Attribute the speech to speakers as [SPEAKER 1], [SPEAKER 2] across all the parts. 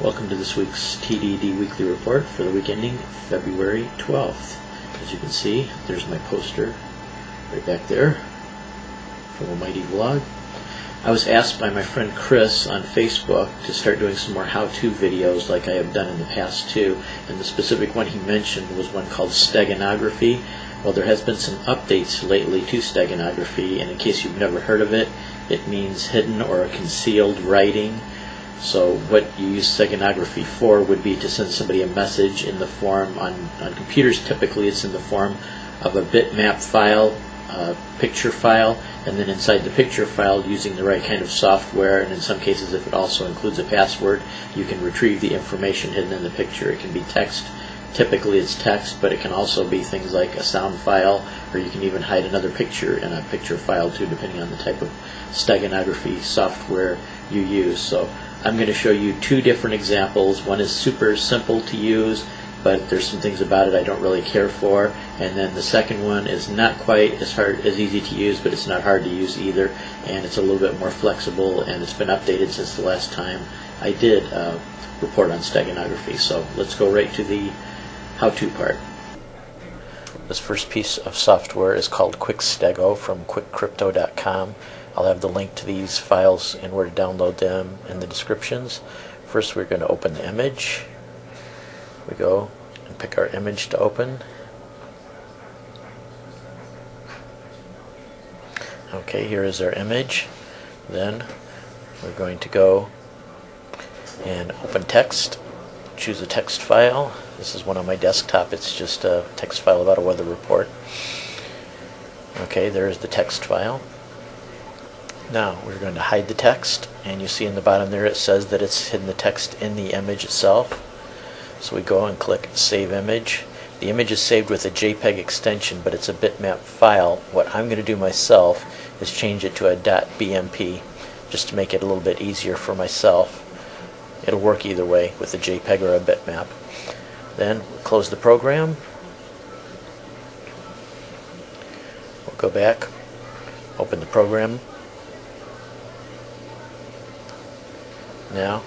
[SPEAKER 1] Welcome to this week's TDD Weekly Report for the week ending February 12th. As you can see, there's my poster right back there from a Mighty Vlog. I was asked by my friend Chris on Facebook to start doing some more how-to videos like I have done in the past too, and the specific one he mentioned was one called Steganography. Well, there has been some updates lately to Steganography, and in case you've never heard of it, it means hidden or concealed writing. So what you use Steganography for would be to send somebody a message in the form, on computers typically it's in the form of a bitmap file, picture file, and then inside the picture file, using the right kind of software, and in some cases if it also includes a password, you can retrieve the information hidden in the picture. It can be text, typically it's text, but it can also be things like a sound file, or you can even hide another picture in a picture file too, depending on the type of Steganography software you use. So I'm going to show you two different examples. One is super simple to use, but there's some things about it I don't really care for, and then the second one is not quite as easy to use, but it's not hard to use either, and it's a little bit more flexible, and it's been updated since the last time I did report on Steganography. So let's go right to the how-to part. This first piece of software is called QuickStego from quickcrypto.com. I'll have the link to these files and where to download them in the descriptions. First we're going to open the image. We go and pick our image to open. Okay, here is our image. Then we're going to go and open text. Choose a text file. This is one on my desktop. It's just a text file about a weather report. Okay, there's the text file. Now we're going to hide the text, and you see in the bottom there it says that it's hidden the text in the image itself. So we go and click Save Image. The image is saved with a JPEG extension, but it's a bitmap file. What I'm going to do myself is change it to a .bmp, just to make it a little bit easier for myself. It'll work either way, with a JPEG or a bitmap. Then we'll close the program. We'll go back, open the program. Now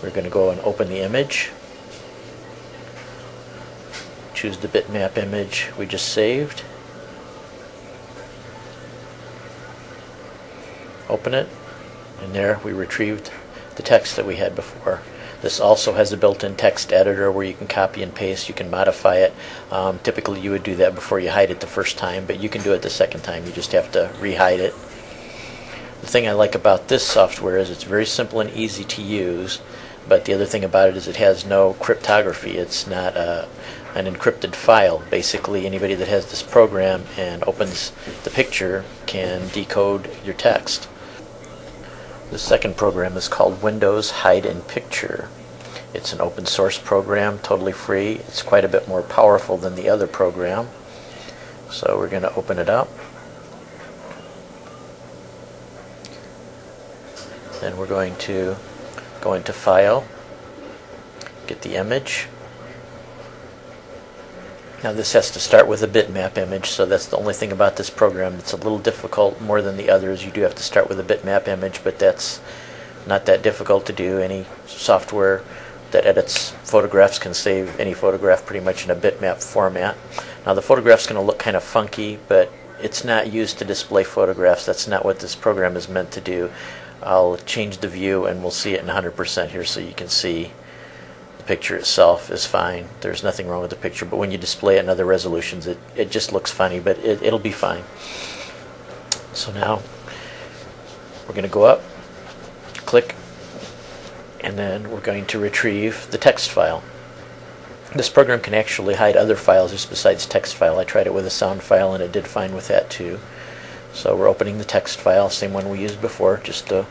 [SPEAKER 1] we're going to go and open the image. Choose the bitmap image we just saved. Open it, and there we retrieved the text that we had before. This also has a built-in text editor where you can copy and paste, you can modify it. Typically you would do that before you hide it the first time, but you can do it the second time. You just have to re-hide it. The thing I like about this software is it's very simple and easy to use, but the other thing about it is it has no cryptography. It's not an encrypted file. Basically anybody that has this program and opens the picture can decode your text. The second program is called Windows Hide in Picture. It's an open source program, totally free. It's quite a bit more powerful than the other program. So we're going to open it up. Then we're going to go into File, get the image. Now this has to start with a bitmap image, so that's the only thing about this program. It's a little difficult more than the others. You do have to start with a bitmap image, but that's not that difficult to do. Any software that edits photographs can save any photograph pretty much in a bitmap format. Now the photograph's going to look kind of funky, but it's not used to display photographs. That's not what this program is meant to do. I'll change the view and we'll see it in 100% here so you can see the picture itself is fine. There's nothing wrong with the picture, but when you display it in other resolutions it just looks funny, but it'll be fine. So now we're going to go up, click, and then we're going to retrieve the text file. This program can actually hide other files just besides text file. I tried it with a sound file and it did fine with that too. So we're opening the text file, same one we used before, just the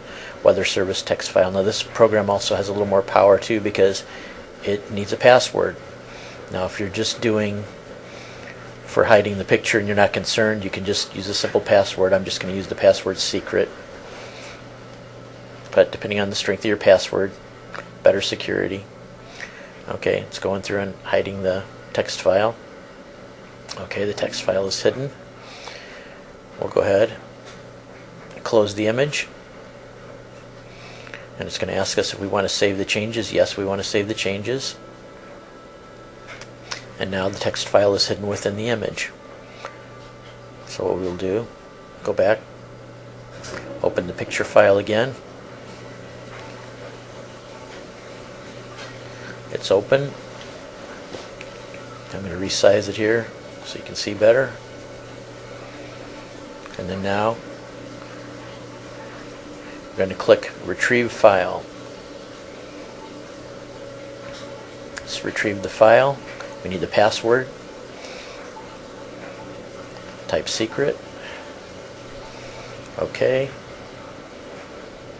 [SPEAKER 1] weather service text file. Now this program also has a little more power too because it needs a password. Now if you're just doing for hiding the picture and you're not concerned, you can just use a simple password. I'm just going to use the password secret. But depending on the strength of your password, better security. Okay, it's going through and hiding the text file. Okay, the text file is hidden. We'll go ahead and close the image. and it's going to ask us if we want to save the changes. Yes, we want to save the changes. And now the text file is hidden within the image. So what we'll do, go back, open the picture file again. It's open. I'm going to resize it here so you can see better. And then now we're going to click Retrieve File. Let's retrieve the file. We need the password. Type secret. OK.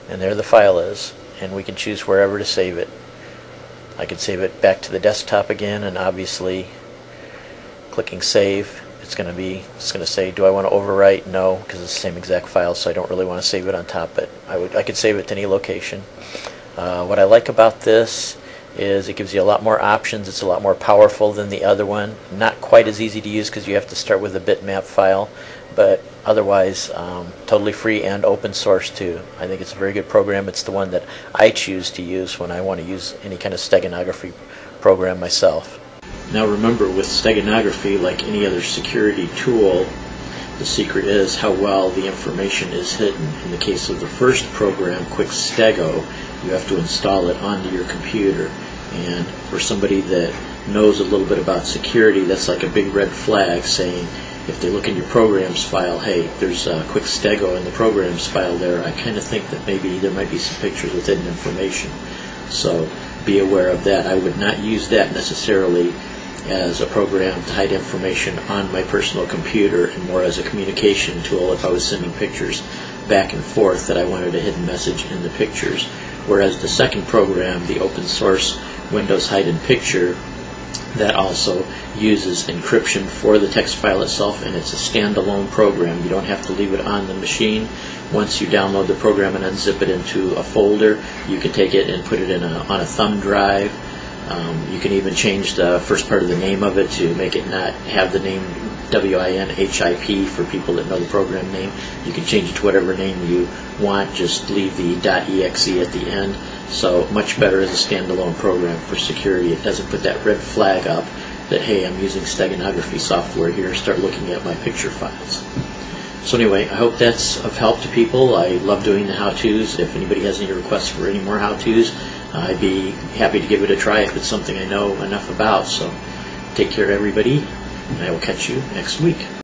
[SPEAKER 1] And there the file is. And we can choose wherever to save it. I can save it back to the desktop again, and obviously clicking Save, it's going to say, do I want to overwrite? No, because it's the same exact file, so I don't really want to save it on top, but I could save it to any location. What I like about this is it gives you a lot more options. It's a lot more powerful than the other one. Not quite as easy to use because you have to start with a bitmap file, but otherwise totally free and open source too. I think it's a very good program. It's the one that I choose to use when I want to use any kind of steganography program myself. Now remember, with steganography, like any other security tool, the secret is how well the information is hidden. In the case of the first program, Quick Stego, you have to install it onto your computer. And for somebody that knows a little bit about security, that's like a big red flag saying, if they look in your programs file, hey, there's a Quick Stego in the programs file there, I kind of think that maybe there might be some pictures with hidden information. So be aware of that. I would not use that necessarily as a program to hide information on my personal computer, and more as a communication tool if I was sending pictures back and forth that I wanted a hidden message in the pictures. Whereas the second program, the open source Windows Hide in Picture, that also uses encryption for the text file itself, and it's a standalone program. You don't have to leave it on the machine. Once you download the program and unzip it into a folder, you can take it and put it in on a thumb drive. You can even change the first part of the name of it to make it not have the name WINHIP for people that know the program name. You can change it to whatever name you want, just leave the .exe at the end. So much better as a standalone program for security. It doesn't put that red flag up that, hey, I'm using steganography software here, start looking at my picture files. So anyway, I hope that's of help to people. I love doing the how-tos. If anybody has any requests for any more how-tos, I'd be happy to give it a try if it's something I know enough about. So take care, everybody, and I will catch you next week.